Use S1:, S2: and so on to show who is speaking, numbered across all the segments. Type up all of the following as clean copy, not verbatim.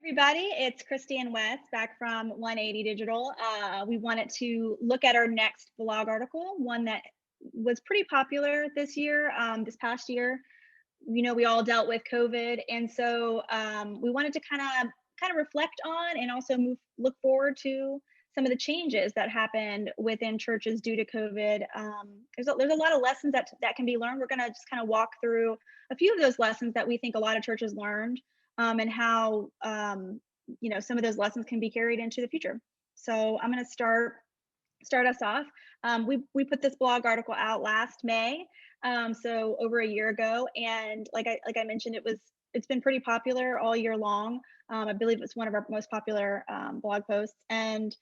S1: Everybody, it's Christy and Wes back from 180 Digital. We wanted to look at our next blog article, one that was pretty popular this year, this past year. We all dealt with COVID, and so we wanted to kind of reflect on and also look forward to some of the changes that happened within churches due to COVID. There's a lot of lessons that can be learned. We're going to just kind of walk through a few of those lessons that we think a lot of churches learned, and how some of those lessons can be carried into the future. So I'm going to start us off. We put this blog article out last May, so over a year ago, and like I mentioned, it's been pretty popular all year long. I believe it's one of our most popular blog posts, and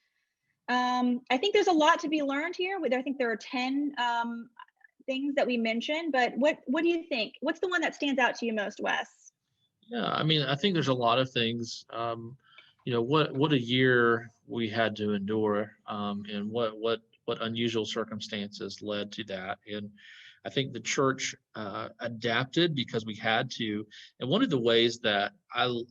S1: I think there's a lot to be learned here. I think there are 10 things that we mentioned, but what do you think? What's the one that stands out to you most, Wes?
S2: Yeah, I mean, I think there's a lot of things. What a year we had to endure, and what unusual circumstances led to that. And I think the church adapted because we had to. And one of the ways that I'll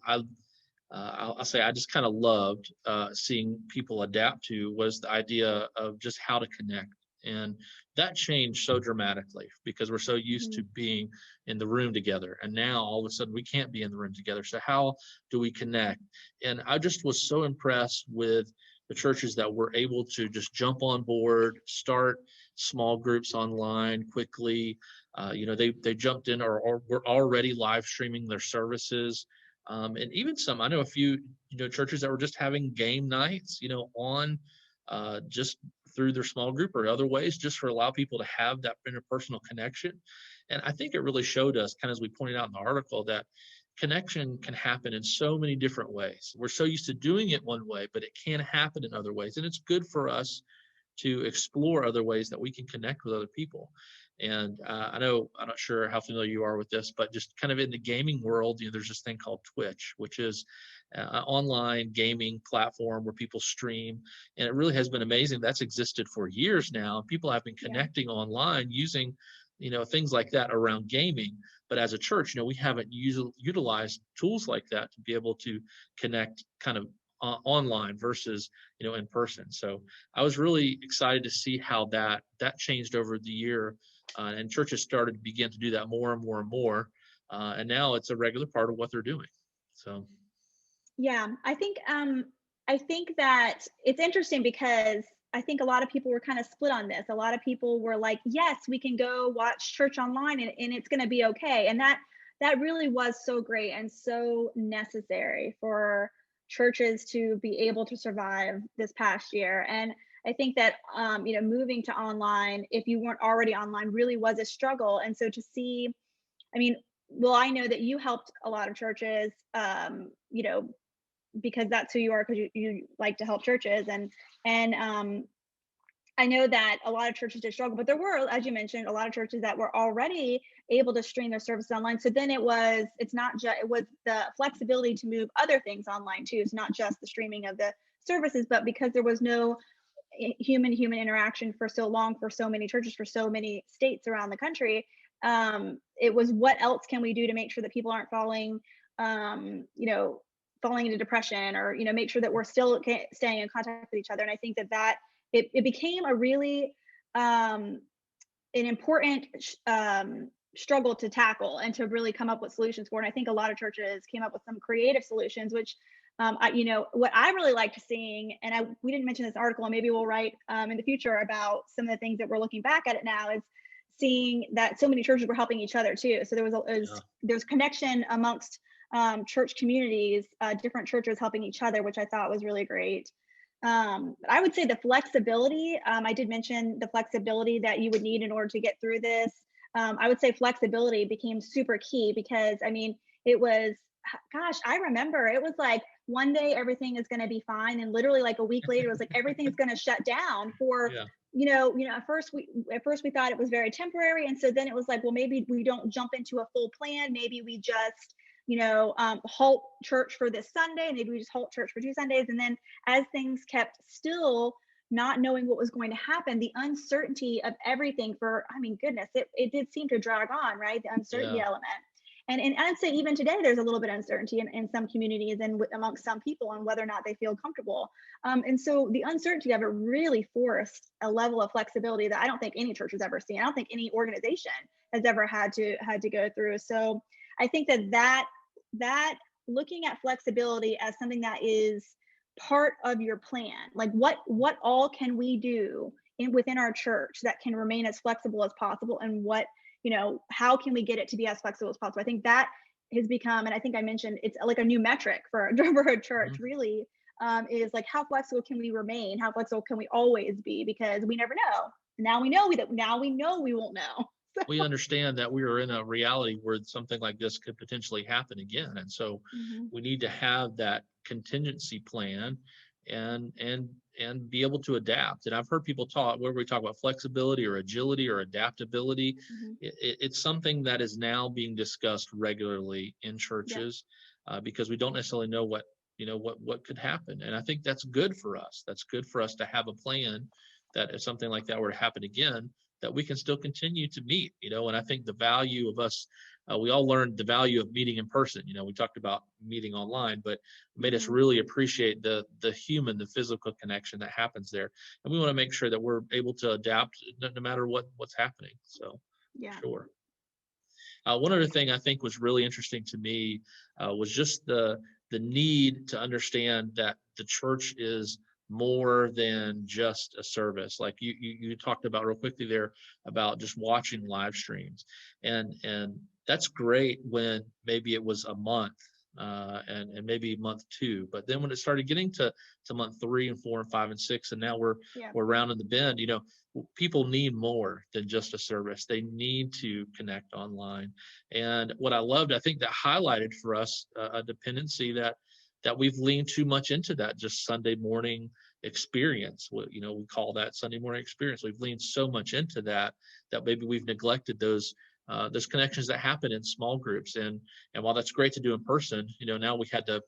S2: say I just kind of loved seeing people adapt to was the idea of just how to connect. And that changed so dramatically because we're so used to being in the room together. And now all of a sudden we can't be in the room together. So how do we connect? And I just was so impressed with the churches that were able to just jump on board, start small groups online quickly. They jumped in or were already live streaming their services. And even I know a few, churches that were just having game nights, on just through their small group or other ways, just for allow people to have that interpersonal connection. And I think it really showed us, kind of as we pointed out in the article, that connection can happen in so many different ways. We're so used to doing it one way, but it can happen in other ways. And it's good for us to explore other ways that we can connect with other people. And I'm not sure how familiar you are with this, but just kind of in the gaming world, there's this thing called Twitch, which is an online gaming platform where people stream. And it really has been amazing. That's existed for years now. People have been connecting online using, things like that around gaming. But as a church, we haven't utilized tools like that to be able to connect kind of online versus in person. So I was really excited to see how that changed over the year, and churches started to begin to do that more and more and more, and now it's a regular part of what they're doing. So
S1: yeah, I think that it's interesting because I think a lot of people were kind of split on this. A lot of people were like, yes, we can go watch church online and it's going to be okay. And that really was so great and so necessary for churches to be able to survive this past year. And I think that, moving to online, if you weren't already online, really was a struggle. And so to see, I know that you helped a lot of churches, because that's who you are, because you like to help churches. And I know that a lot of churches did struggle, but there were, as you mentioned, a lot of churches that were already able to stream their services online. So then it was the flexibility to move other things online too. It's not just the streaming of the services, but because there was no human interaction for so long, for so many churches, for so many states around the country, it was, what else can we do to make sure that people aren't falling into depression, or make sure that we're still staying in contact with each other. And I think that it became a really an important struggle to tackle and to really come up with solutions for. And I think a lot of churches came up with some creative solutions, which what I really liked seeing, and we didn't mention this article, and maybe we'll write in the future about some of the things that we're looking back at it now, is seeing that so many churches were helping each other too. So there's connection amongst church communities, different churches helping each other, which I thought was really great. But I would say the flexibility, I did mention the flexibility that you would need in order to get through this. I would say flexibility became super key because, it was, gosh, I remember it was like one day everything is going to be fine. And literally like a week later, it was like everything's going to shut down for, at first we thought it was very temporary. And so then it was like, well, maybe we don't jump into a full plan. Maybe we just, halt church for this Sunday. Maybe we just halt church for 2 Sundays. And then as things kept still not knowing what was going to happen, the uncertainty of everything for, goodness, it did seem to drag on, right? The uncertainty element. And I'd say even today, there's a little bit of uncertainty in some communities and amongst some people on whether or not they feel comfortable. And so the uncertainty of it really forced a level of flexibility that I don't think any church has ever seen. I don't think any organization has ever had to go through. So I think that looking at flexibility as something that is part of your plan, like what all can we do within our church that can remain as flexible as possible, and how can we get it to be as flexible as possible. I think that has become, and I think I mentioned, it's like a new metric for a church,
S2: Mhm.
S1: really, is like, how flexible can we remain, how flexible can we always be, because we never know. Now we know we won't know.
S2: We understand that we are in a reality where something like this could potentially happen again. And so
S1: Mhm.
S2: we need to have that contingency plan and be able to adapt. And I've heard people talk, where we talk about flexibility or agility or adaptability.
S1: Mhm.
S2: It's something that is now being discussed regularly in
S1: Yeah.
S2: churches, because we don't necessarily know what could happen. And I think that's good for us. That's good for us to have a plan that if something like that were to happen again, that we can still continue to meet. And I think the value of us, we all learned the value of meeting in person. We talked about meeting online, but it made us
S1: Mhm.
S2: really appreciate the human, the physical connection that happens there. And we want to make sure that we're able to adapt no matter what's happening. So for
S1: Yeah.
S2: sure. One other thing I think was really interesting to me was just the need to understand that the church is more than just a service. Like you talked about real quickly there about just watching live streams, and that's great when maybe it was a month. And maybe month 2, but then when it started getting to month 3 and 4 and 5 and 6, and now we're
S1: Yeah.
S2: we're rounding the bend. People need more than just a service. They need to connect online. And what I loved, I think that highlighted for us a dependency that we've leaned too much into, that just Sunday morning experience. We call that Sunday morning experience. We've leaned so much into that maybe we've neglected those connections that happen in small groups. And while that's great to do in person, now we had to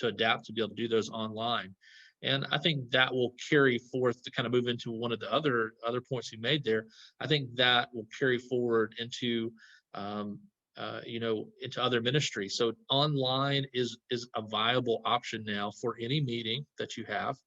S2: adapt to be able to do those online. And I think that will carry forth to kind of move into one of the other points you made there. I think that will carry forward into into other ministries. So online is a viable option now for any meeting that you have.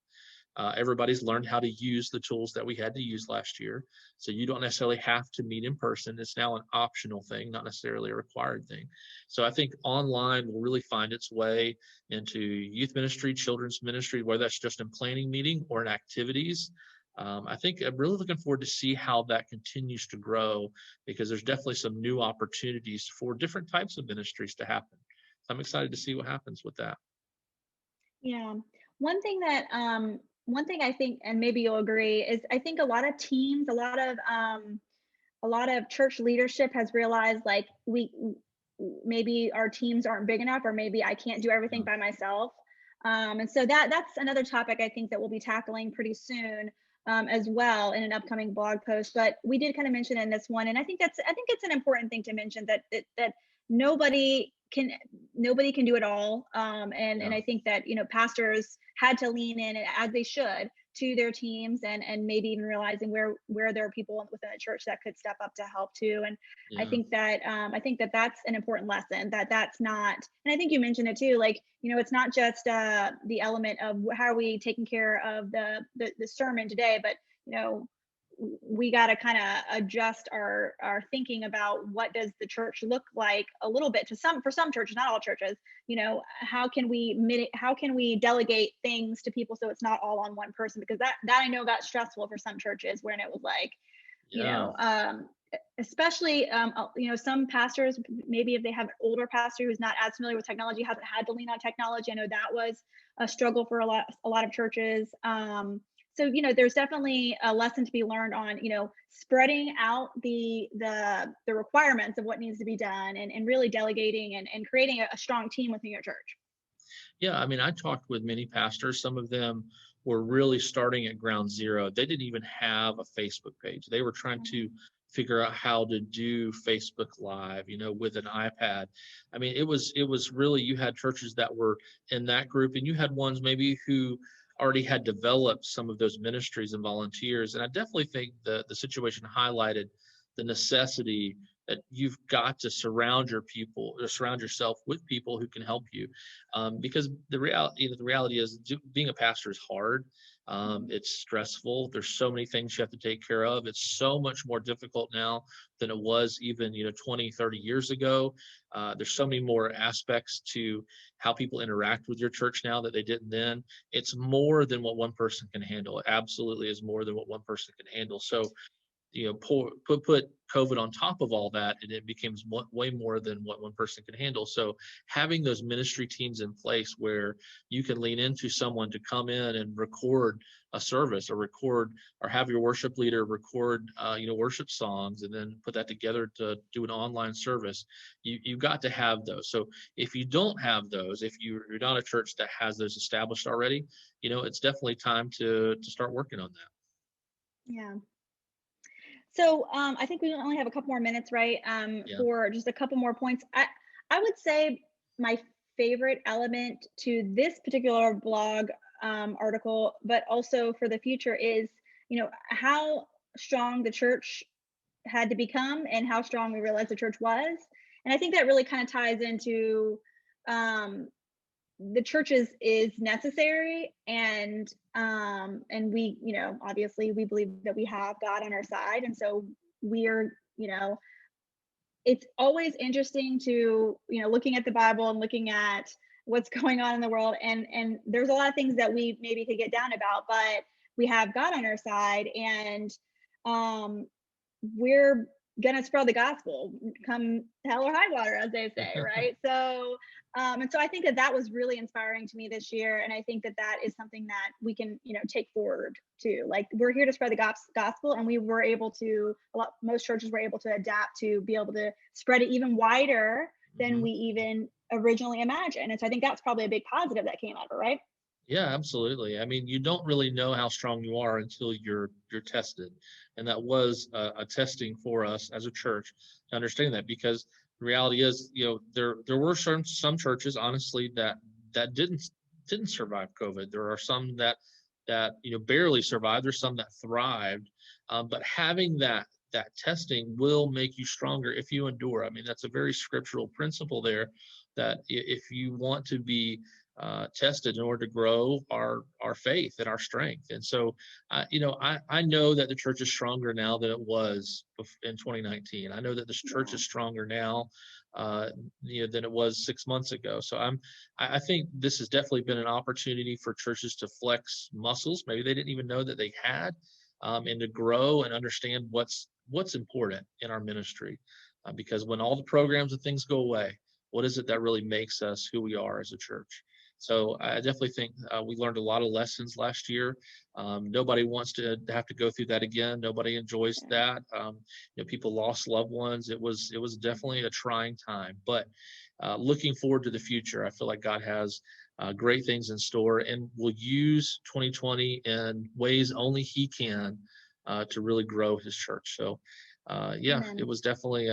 S2: Everybody's learned how to use the tools that we had to use last year. So you don't necessarily have to meet in person. It's now an optional thing, not necessarily a required thing. So I think online will really find its way into youth ministry, children's ministry, whether that's just in planning meeting or in activities. I think I'm really looking forward to see how that continues to grow, because there's definitely some new opportunities for different types of ministries to happen. So I'm excited to see what happens with that.
S1: Yeah. One thing I think, and maybe you'll agree, is I think a lot of teams, a lot of church leadership has realized, like, maybe our teams aren't big enough, or maybe I can't do everything
S2: Yeah.
S1: by myself. And so that's another topic I think that we'll be tackling pretty soon, as well, in an upcoming blog post. But we did kind of mention in this one, and I think it's an important thing to mention, that nobody can nobody can do it all. And
S2: Yeah.
S1: I think that pastors had to lean in, as they should, to their teams, and maybe even realizing where there are people within the church that could step up to help too. And
S2: Yeah.
S1: I think that that's an important lesson, that's not, and I think you mentioned it too, like, it's not just the element of how are we taking care of the sermon today, but we got to kind of adjust our thinking about what does the church look like a little bit, for some churches, not all churches. How can we delegate things to people so it's not all on one person, because that I know got stressful for some churches, when it was like, you
S2: Yeah.
S1: know especially some pastors, maybe if they have an older pastor who's not as familiar with technology, hasn't had to lean on technology. I know that was a struggle for a lot of churches. So there's definitely a lesson to be learned on spreading out the requirements of what needs to be done, and really delegating, and creating a strong team within your church.
S2: Yeah, I mean, I talked with many pastors. Some of them were really starting at ground zero. They didn't even have a Facebook page. They were trying
S1: Mhm.
S2: to figure out how to do Facebook Live, with an iPad. I mean, it was really, you had churches that were in that group, and you had ones maybe who already had developed some of those ministries and volunteers. And I definitely think the situation highlighted the necessity that you've got to surround your people or surround yourself with people who can help you, because the reality is being a pastor is hard. It's stressful. There's so many things you have to take care of. It's so much more difficult now than it was even 20, 30 years ago. There's so many more aspects to how people interact with your church now that they didn't then. It's more than what one person can handle. It absolutely is more than what one person can handle. So put COVID on top of all that, and it becomes way more than what one person can handle. So having those ministry teams in place where you can lean into someone to come in and record a service, or have your worship leader record worship songs, and then put that together to do an online service. You got to have those. So if you don't have those, if you're not a church that has those established already, it's definitely time to start working on that.
S1: Yeah. So I think we only have a couple more minutes, right?
S2: Yeah.
S1: For just a couple more points. I would say my favorite element to this particular blog article, but also for the future, is how strong the church had to become and how strong we realized the church was. And I think that really kind of ties into um, the church is necessary, and we obviously we believe that we have God on our side, and so we're it's always interesting to looking at the Bible and looking at what's going on in the world, and there's a lot of things that we maybe could get down about, but we have God on our side, and um we're gonna spread the gospel, come hell or high water, as they say, right? So, and so I think that was really inspiring to me this year, and I think that is something that we can, take forward too. Like, we're here to spread the gospel, and we were able to. Most churches were able to adapt to be able to spread it even wider than we even originally imagined, and so I think that's probably a big positive that came out of it, right?
S2: Yeah, absolutely. I mean, you don't really know how strong you are until you're tested, and that was a testing for us as a church to understand that. Because the reality is, there were some churches, honestly, that didn't survive COVID. There are some that barely survived. There's some that thrived, but having that testing will make you stronger if you endure. I mean, that's a very scriptural principle there, that if you want to be tested in order to grow our faith and our strength. And so, I know that the church is stronger now than it was in 2019. I know that this church is stronger now, than it was 6 months ago. So I think this has definitely been an opportunity for churches to flex muscles maybe they didn't even know that they had, and to grow and understand what's important in our ministry, because when all the programs and things go away, what is it that really makes us who we are as a church? So I definitely think we learned a lot of lessons last year. Nobody wants to have to go through that again. Nobody enjoys that. People lost loved ones. It was definitely a trying time. But looking forward to the future, I feel like God has great things in store, and will use 2020 in ways only He can, to really grow His church. So it was definitely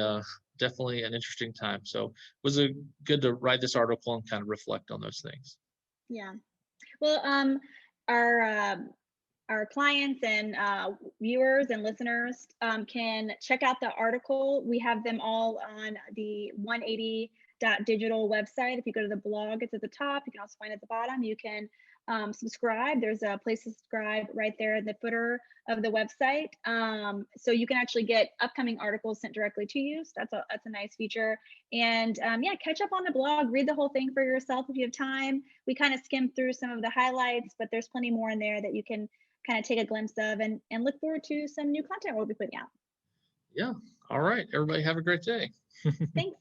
S2: an interesting time. So it was good to write this article and kind of reflect on those things.
S1: Yeah. Well, our clients and viewers and listeners can check out the article. We have them all on the 180.digital website. If you go to the blog, it's at the top. You can also find it at the bottom. You can subscribe. There's a place to subscribe right there in the footer of the website. So you can actually get upcoming articles sent directly to you. So that's a nice feature. And catch up on the blog, read the whole thing for yourself if you have time. We kind of skimmed through some of the highlights, but there's plenty more in there that you can kind of take a glimpse of, and look forward to some new content we'll be putting out.
S2: Yeah. All right. Everybody have a great day.
S1: Thanks.